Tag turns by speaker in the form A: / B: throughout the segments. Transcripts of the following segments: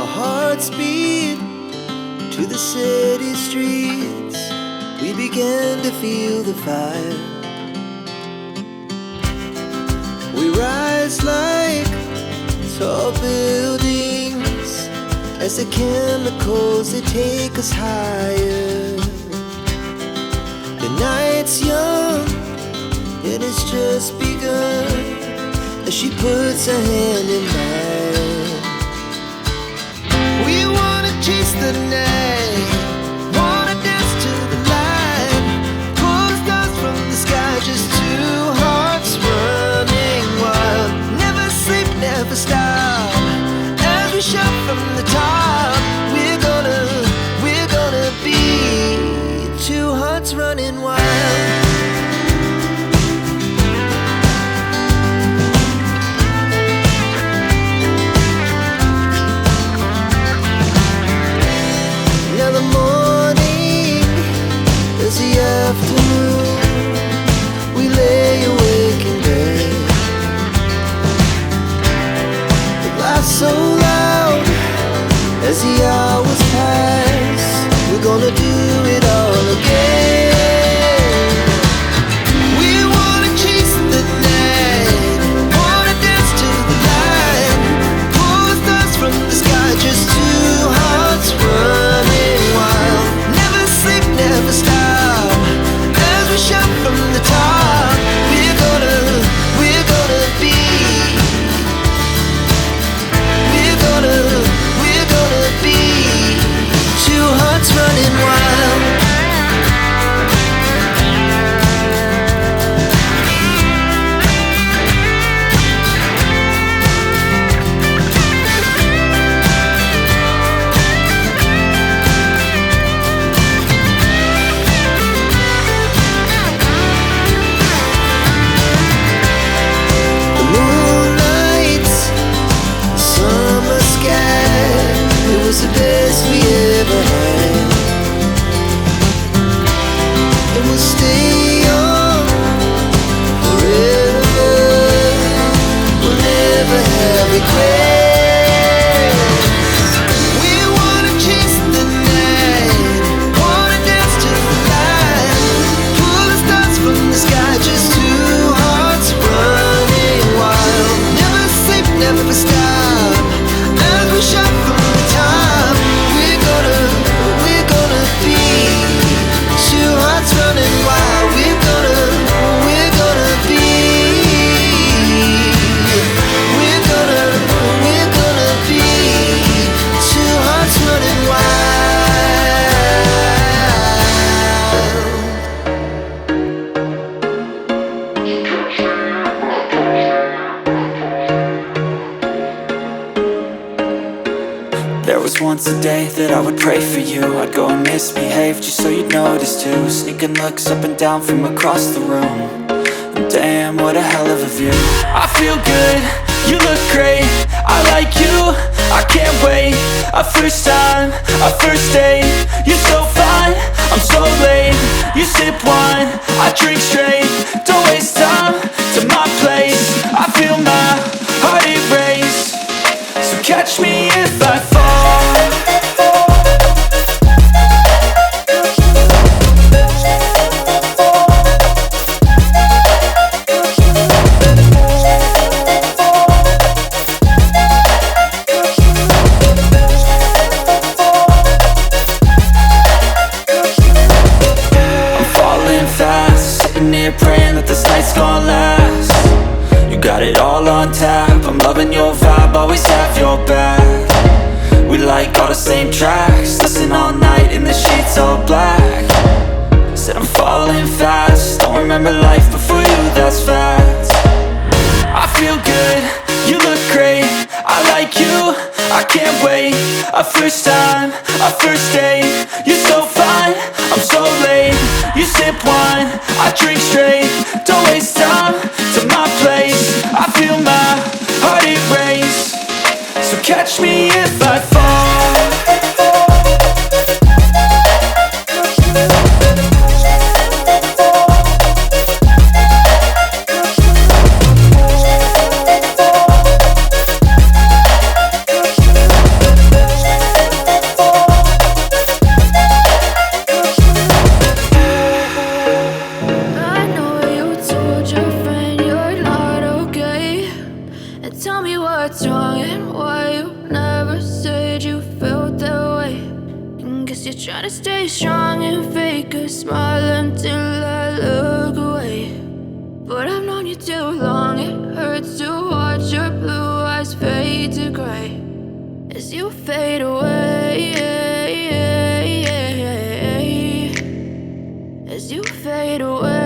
A: Our hearts beat to the city streets. We began to feel the fire. We rise like tall buildings as the chemicals, they take us higher. The night's young and it's just begun as she puts her hand in mine. We wanna chase the night, wanna dance to the light, pull stars from the sky, just two hearts running wild. Never sleep, never stop, as we shout from the top. We're gonna be two hearts running wild. Now the morning is the afternoon. We lay awake in bed. The laughs so loud as the hours pass. We're gonna do it all again. We wanna chase the night, wanna dance to the light, pull the stars from the sky, just two hearts running wild. Never sleep, never stop, as we shout from the top. We're gonna be, we're gonna be two hearts running wild. The moonlight, summer sky, it was the best we ever had. And we'll stay on forever. We'll never have regrets. We wanna chase the night, wanna dance to the light, pull the stars from the sky, just two hearts running wild. Never sleep, never stop, as we shout from the top. We're gonna be two hearts running wild. We're gonna be, we're gonna be two hearts running
B: There was once a day that I would pray for you. I'd go and misbehave just so you'd notice too. Sneaking looks up and down from across the room. And damn, what a hell of a view. I feel good, you look great, I like you, I can't wait. A first time, a first date, you're so fine, I'm so late. You sip wine, I drink straight, don't waste time to my place. I feel my heart erase, so catch me if I fall. I'm falling fast, sitting here praying that this night's gonna last. You got it all on tap, I'm loving your vibe, always have your back. We like all the same tracks, listen all night in the sheets all black. Said I'm falling fast, don't remember life before you, that's fact. I feel good, you look great, I like you, I can't wait. A first time, a first date, you're so fine, I'm so late. You sip wine, I drink straight, don't waste time to my place. I feel my heart erase, so catch me if I fall.
A: and why you never said you felt that way. And guess you're trying to stay strong and fake a smile until I look away. But I've known you too long, it hurts to watch your blue eyes fade to gray as you fade away, as you fade away.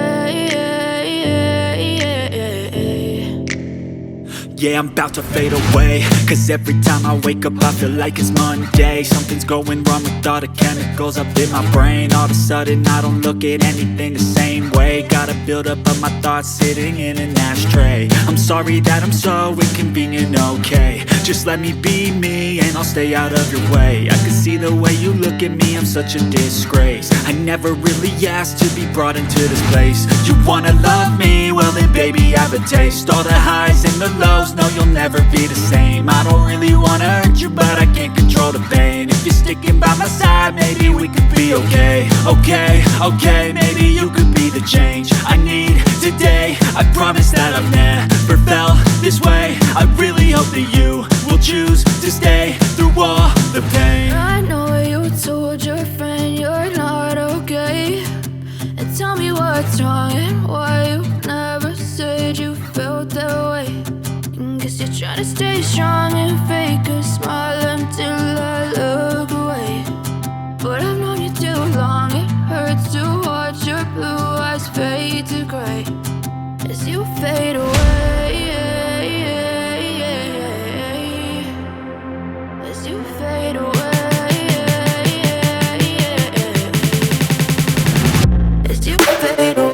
B: Yeah, I'm about to fade away, cause every time I wake up I feel like it's Monday. Something's going wrong with all the chemicals up in my brain. All of a sudden I don't look at anything the same way. Got a buildup of my thoughts sitting in an ashtray. I'm sorry that I'm so inconvenient, okay. Just let me be me and I'll stay out of your way. I can see the way you look at me, I'm such a disgrace. I never really asked to be brought into this place. You wanna love me? Well then baby I have a taste. All the highs and the lows, no you'll never be the same. I don't really wanna hurt you but I can't control the pain. If you're sticking by my side maybe we could be okay. Okay, maybe you could be the change I need today. I promise that I've never felt this way. I really hope that you will choose to stay through all the pain.
A: I know you told your friend you're not okay, and tell me what's wrong and why you never said you felt that way. And guess you're trying to stay strong and fake a smile until I look away. But I've known you too long, it hurts to watch your blue eyes fade to gray as you fade away, as you fade away, as you fade away.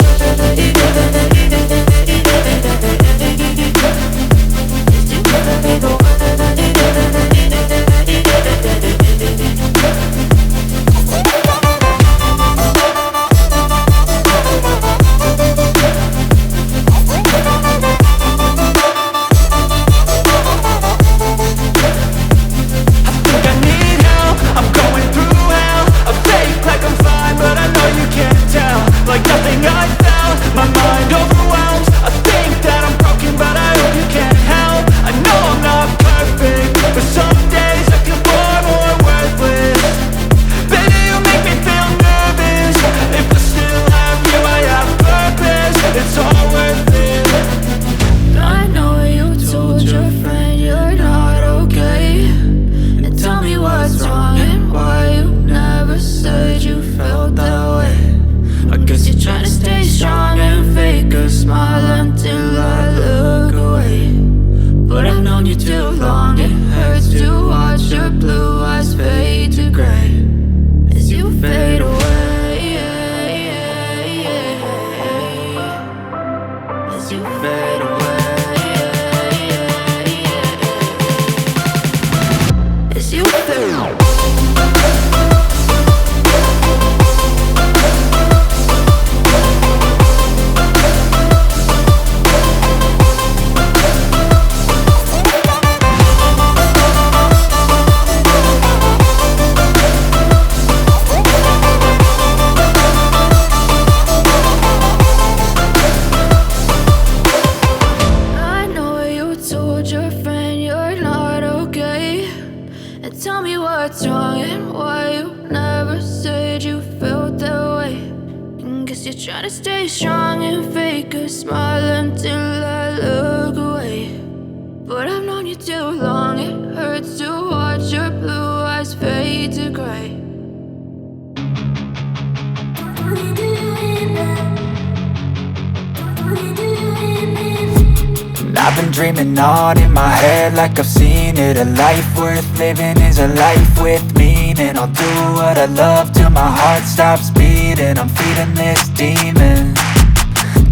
B: I've been dreaming on in my head like I've seen it. A life worth living is a life with meaning. I'll do what I love till my heart stops beating. I'm feeding this demon.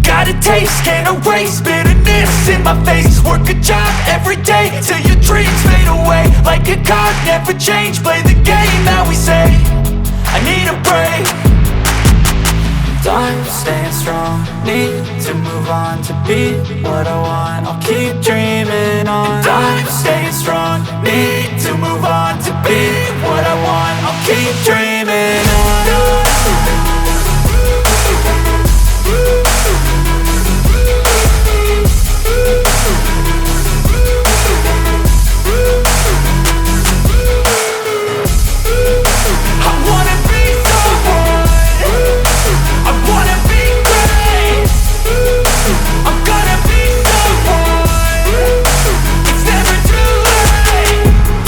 B: Got a taste, can't erase bitterness in my face. Work a job every day till your dreams fade away. Like a card, never change, play the game that we say. I need a break. I'm staying strong, need to move on to be what I want. I'll keep dreaming on. I'm staying strong, need to move on to be what I want. I'll keep dreaming on.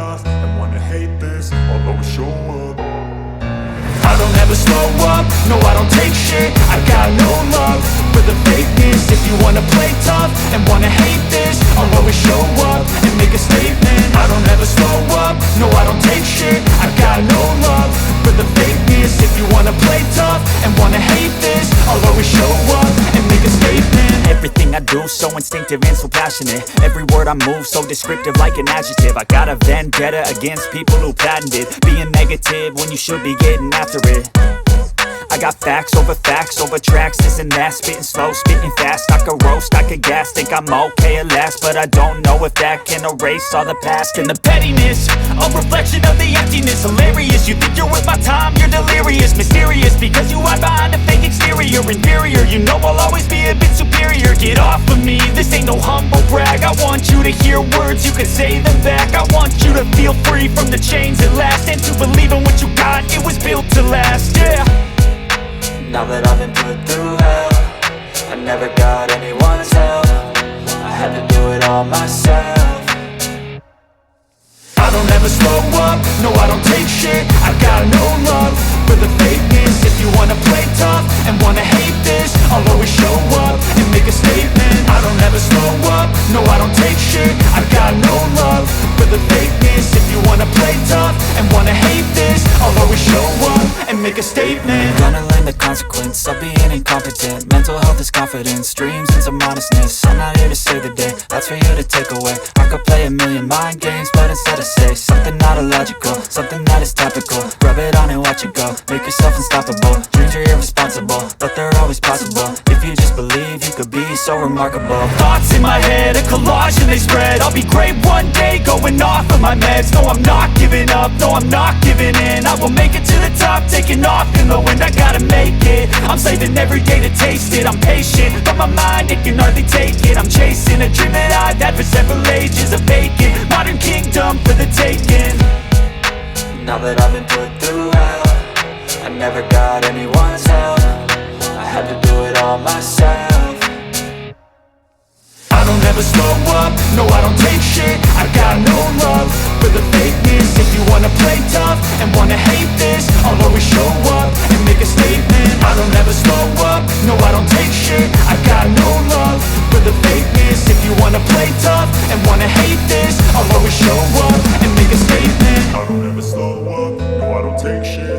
B: tough and wanna hate this, I'll always show up. I don't ever slow up, no I don't take shit. I got no love for the fakeness. If you wanna play tough and wanna hate this, I'll always show up and make a statement. I don't ever slow up, no I don't take shit. I got no love for the fakeness. If you wanna play tough and wanna hate this, I'll always show up and make a statement. Everything I do so instinctive and so passionate. Every word I move so descriptive like an adjective. I got a vendetta against people who patented being negative when you should be getting after it. I got facts over tracks, this and that. Spitting slow, spitting fast. I could roast, I could gas. Think I'm okay at last, but I don't know if that can erase all the past. And the pettiness, a reflection of the emptiness. Hilarious, you think you're worth my time, you're delirious. Mysterious, because you hide behind a fake exterior. Inferior, you know I'll always be a bit superior. Get off of me, this ain't no humble brag. I want you to hear words, you can say them back. I want you to feel free from the chains at last, and to believe in what you got, it was built to last, yeah. Now that I've been put through hell, I never got anyone's help. I had to do it all myself. I don't ever slow up, no I don't take shit. I got no love for the fakeness. If you wanna play tough and wanna hate this, I'll always show up and make a statement. I don't ever slow up, no I don't take shit. I got no love for the fakeness. If you wanna play tough and wanna hate this, I'll always show up and make a statement. Gonna learn the consequence of being incompetent. Mental health is confidence, dreams and some modestness. I'm not here to save the day, that's for you to take away. I could play a million mind games, but instead I say something not illogical, something that is topical. Rub it on and watch it go, make yourself unstoppable. Dreams are irresponsible, but they're always possible. If you just believe, you could be so remarkable. Thoughts in my head, a collage and they spread. I'll be great one day, going off of my meds. No, I'm not giving up, no, I'm not giving in. I will make it to the top, taking off in the wind. I gotta make it, I'm saving every day to taste it. I'm patient, but my mind, it can hardly take it. I'm chasing a dream that I've had for several ages. A vacant, modern kingdom for the taking. Now that I've been put through hell, I never got anyone's help. I had to do it all myself. I don't ever slow up, no I don't take shit. I got no love for the fakeness. If you wanna play tough and wanna hate this, I'll always show up and make a statement. I don't ever slow up, no I don't take shit. I got no love for the fakeness. If you wanna play tough and wanna hate this, I'll always show up and make a statement. I don't ever slow up, no I don't take shit.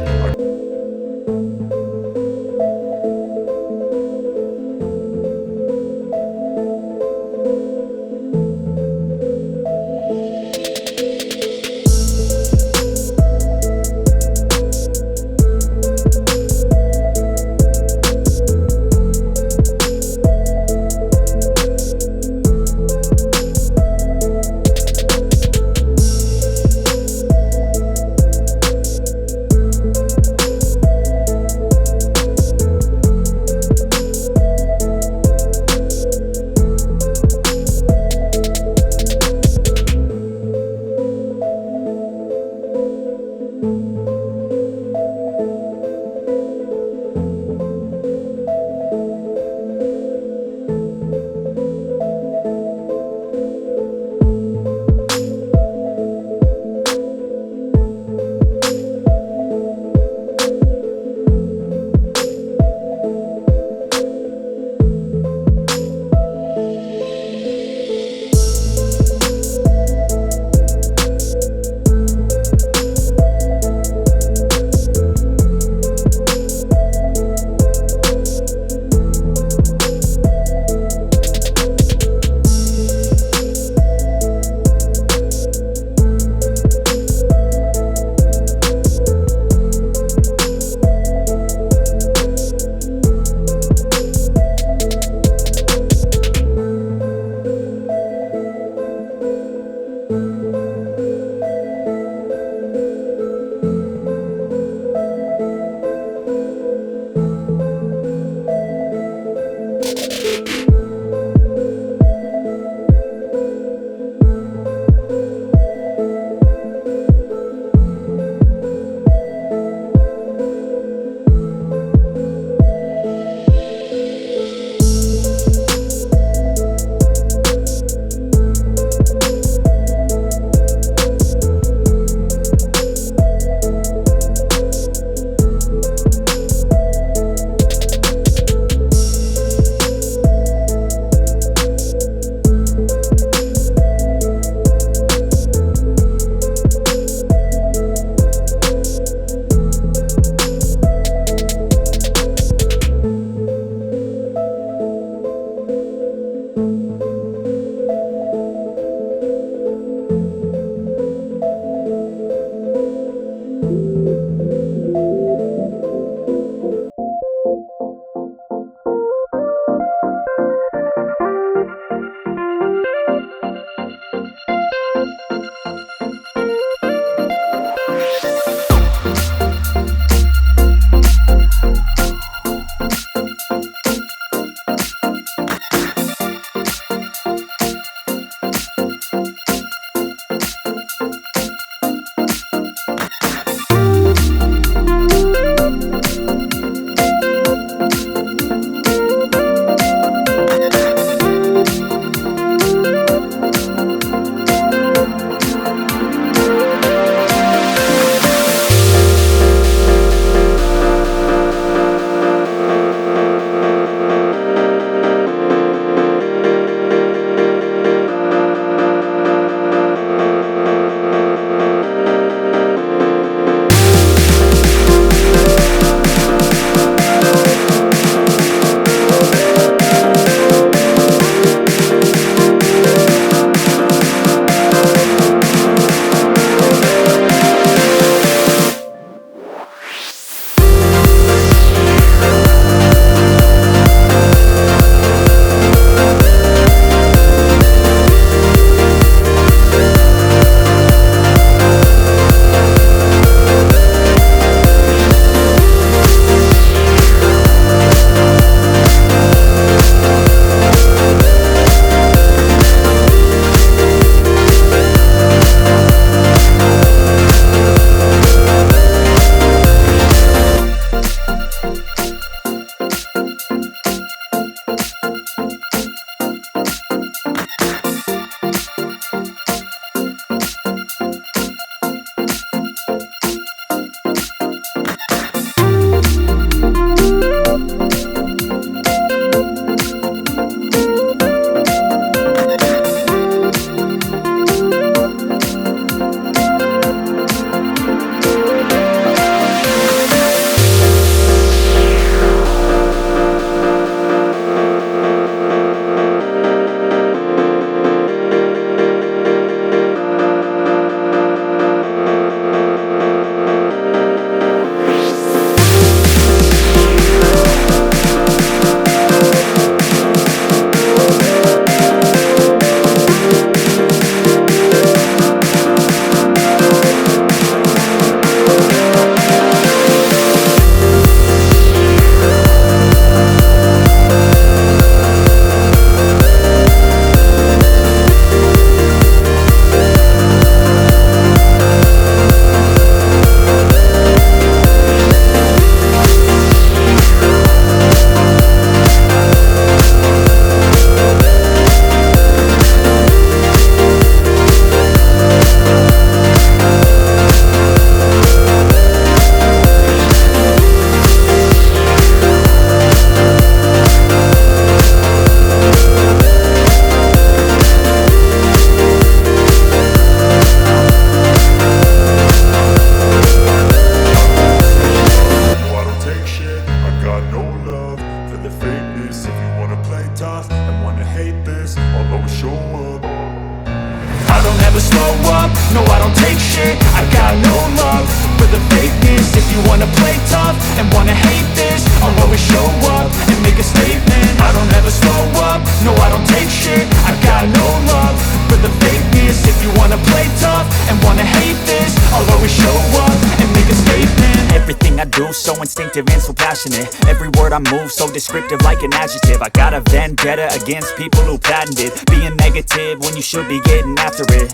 B: slow up, no I don't take shit. I got no love for the fakeness. If you wanna play tough and wanna hate this, I'll always show up and make a statement. I don't ever slow up, no I don't take shit. I got no love for the fakeness. If you wanna play tough and wanna hate this, I'll always show up and make a statement. Everything I do so instinctive and so passionate. Every word I move so descriptive like an adjective. I got a vendetta against people who patented being negative when you should be getting after it.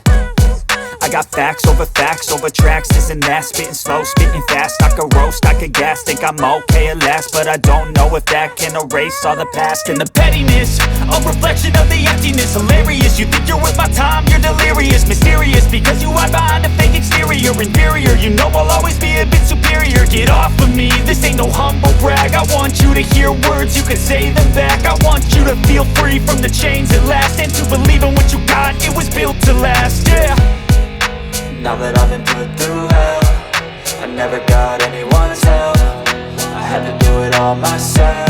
B: I got facts over tracks, this and that. Spitting slow, spitting fast, I could roast, I could gas. Think I'm okay at last, but I don't know if that can erase all the past. And the pettiness, a reflection of the emptiness. Hilarious, you think you're worth my time, you're delirious. Mysterious, because you hide behind a fake exterior. Inferior, you know I'll always be a bit superior. Get off of me, this ain't no humble brag. I want you to hear words, you can say them back. I want you to feel free from the chains at last, and to believe in what you got, it was built to last, yeah. Now that I've been put through hell, I never got anyone's help. I had to do it all myself.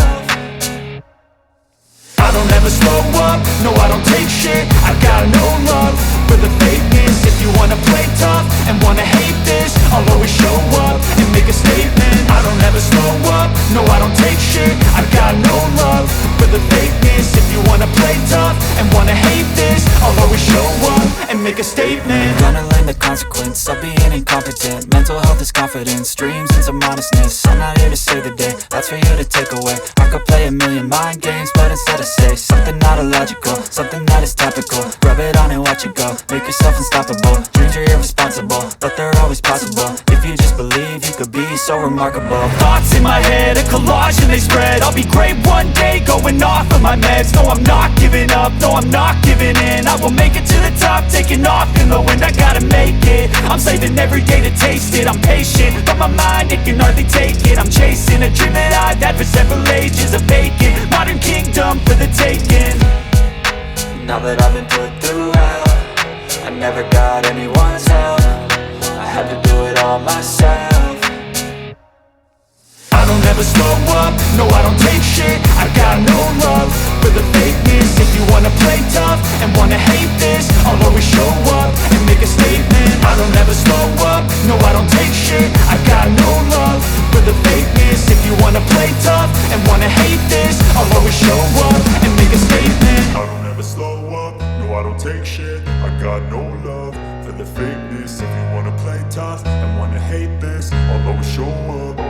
B: I don't ever slow up, no I don't take shit. I got no love for the fakeness. If you wanna play tough and wanna hate this, I'll always show up and make a statement. I don't ever slow up, no I don't take shit. I got no love for the fakeness. If you wanna play tough and wanna hate this, I'll always show up and make a statement. Gonna learn the consequence of being incompetent. Mental health is confidence, dreams and some honestness. I'm not here to save the day, that's for you to take away. I could play a million mind games, but instead I say something not illogical, something that is topical. Rub it on and watch it go, make yourself unstoppable. Dreams are irresponsible, but they're always possible. If you just believe, you could be so remarkable. Thoughts in my head, a collage and they spread. I'll be great one day, going off of my meds. No, I'm not giving up, no, I'm not giving in. I will make it to the top, taking off in the wind. I gotta make it, I'm saving every day to taste it. I'm patient, but my mind, it can hardly take it. I'm chasing a dream that I've had for several ages. A vacant, modern kingdom for the taking. Now that I've been put through hell, I never got anyone's help. I had to do it all myself. I don't ever slow up, no I don't take shit. I got no love for the fakeness. If you wanna play tough and wanna hate this, I'll always show up and make a statement. I don't ever slow up, no I don't take shit. I got no love for the fakeness. If you wanna play tough and wanna hate this, I'll always show up and make a statement.
C: I don't ever slow up, no I don't take shit. I got no love for the fakeness. If you wanna play tough and wanna hate this, I'll always show up.